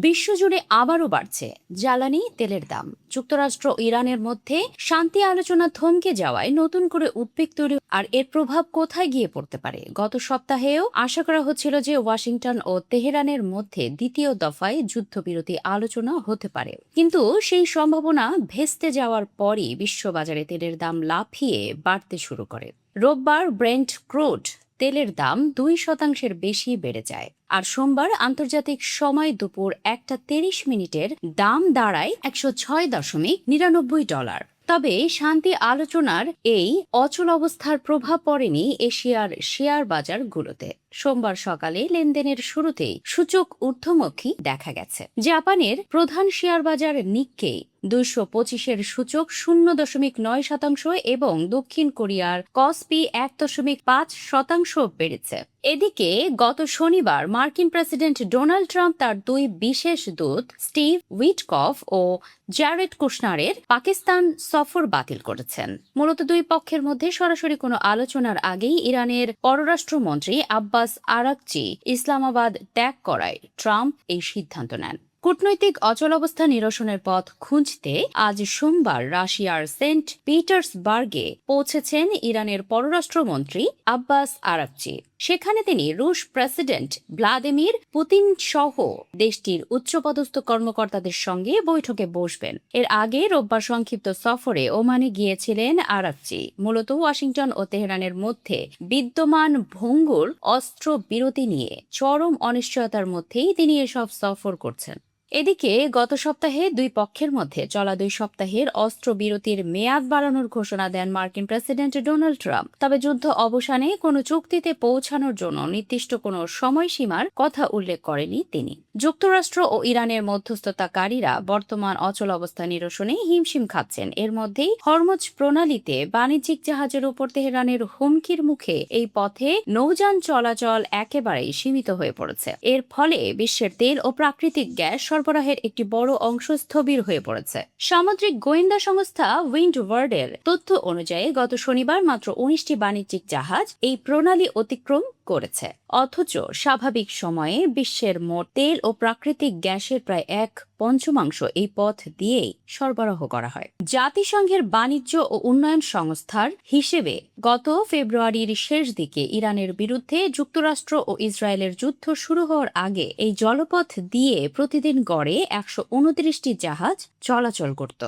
বিশ্বজুড়ে আবারও বাড়ছে জ্বালানি তেলের দাম। যুক্তরাষ্ট্র ও ইরানের মধ্যে শান্তি আলোচনা থমকে যাওয়ায় নতুন করে উদ্বেগ তৈরি, আর এর প্রভাব কোথায় গিয়ে পড়তে পারে। গত সপ্তাহেও আশা করা হচ্ছিল যে ওয়াশিংটন ও তেহরানের মধ্যে দ্বিতীয় দফায় যুদ্ধবিরতি আলোচনা হতে পারে, কিন্তু সেই সম্ভাবনা ভেস্তে যাওয়ার পরই বিশ্ববাজারে তেলের দাম লাফিয়ে বাড়তে শুরু করে। রোববার ব্রেন্ট ক্রুড তেলের দাম 2% বেশি বেড়ে যায়, আর সোমবার আন্তর্জাতিক সময় দুপুর 1:30 দাম দাঁড়ায় $106.99। তবে শান্তি আলোচনার এই অচল অবস্থার প্রভাব পড়েনি এশিয়ার শেয়ার বাজারগুলোতে। সোমবার সকালে লেনদেনের শুরুতেই সূচক ঊর্ধ্বমুখী দেখা গেছে। জাপানের প্রধান শেয়ার বাজার নিক্কেই 225-এর সূচক 0.9% এবং দক্ষিণ কোরিয়ার কসপি 1.5% বেড়েছে। এদিকে গত শনিবার মার্কিন প্রেসিডেন্ট ডোনাল্ড ট্রাম্প তার দুই বিশেষ দূত স্টিভ উইটকফ ও জ্যারেড কুশনারের পাকিস্তান সফর বাতিল করেছেন। মূলত দুই পক্ষের মধ্যে সরাসরি কোনো আলোচনার আগেই ইরানের পররাষ্ট্রমন্ত্রী আব্বাস আরাকচি ইসলামাবাদ ত্যাগ করায় ট্রাম্প এই সিদ্ধান্ত নেন। কূটনৈতিক অচলাবস্থা নিরসনের পথ খুঁজতে আজ সোমবার রাশিয়ার সেন্ট পিটার্সবার্গে পৌঁছেছেন ইরানের পররাষ্ট্রমন্ত্রী আব্বাস আরাকচি। সেখানে তিনি রুশ প্রেসিডেন্ট ভ্লাদিমির পুতিন সহ দেশটির উচ্চপদস্থ কর্মকর্তাদের সঙ্গে বৈঠকে বসবেন। এর আগে রোববার সংক্ষিপ্ত সফরে ওমানে গিয়েছিলেন আরাকচি। মূলত ওয়াশিংটন ও তেহরানের মধ্যে বিদ্যমান ভঙ্গুর অস্ত্র বিরতি নিয়ে চরম অনিশ্চয়তার মধ্যেই তিনি এসব সফর করছেন। এদিকে গত সপ্তাহে দুই পক্ষের মধ্যে চলা 2 সপ্তাহের অস্ত্রবিরতির মেয়াদ বাড়ানোর ঘোষণা দেন মার্কিন প্রেসিডেন্ট ডোনাল্ড ট্রাম্প। তবে যুদ্ধ অবসানে কোনো চুক্তিতে পৌঁছানোর জন্য নির্দিষ্ট কোনো সময়সীমার কথা উল্লেখ করেনি তিনি। যুক্তরাষ্ট্র ও ইরানের মধ্যস্থতাকারীরা বর্তমান অচল অবস্থা নিরসনে হিমশিম খাচ্ছেন। এর মধ্যেই হরমুজ প্রণালীতে বাণিজ্যিক জাহাজের উপর তেহরানের হুমকির মুখে এই পথে নৌযান চলাচল একেবারেই সীমিত হয়ে পড়েছে। এর ফলে বিশ্বের তেল ও প্রাকৃতিক গ্যাস সরবরাহের একটি বড় অংশ স্থবির হয়ে পড়েছে। সামুদ্রিক গোয়েন্দা সংস্থা উইন্ডওয়ার্ডের তথ্য অনুযায়ী গত শনিবার মাত্র 19টি বাণিজ্যিক জাহাজ এই প্রণালী অতিক্রম করেছে। অথচ স্বাভাবিক সময়ে বিশ্বের মোট তেল ও প্রাকৃতিক গ্যাসের প্রায় 1/5 এই পথ দিয়েই সরবরাহ করা হয়। জাতিসংঘের বাণিজ্য ও উন্নয়ন সংস্থার হিসেবে গত ফেব্রুয়ারির শেষ দিকে ইরানের বিরুদ্ধে যুক্তরাষ্ট্র ও ইসরায়েলের যুদ্ধ শুরু হওয়ার আগে এই জলপথ দিয়ে প্রতিদিন গড়ে 129টি জাহাজ চলাচল করত।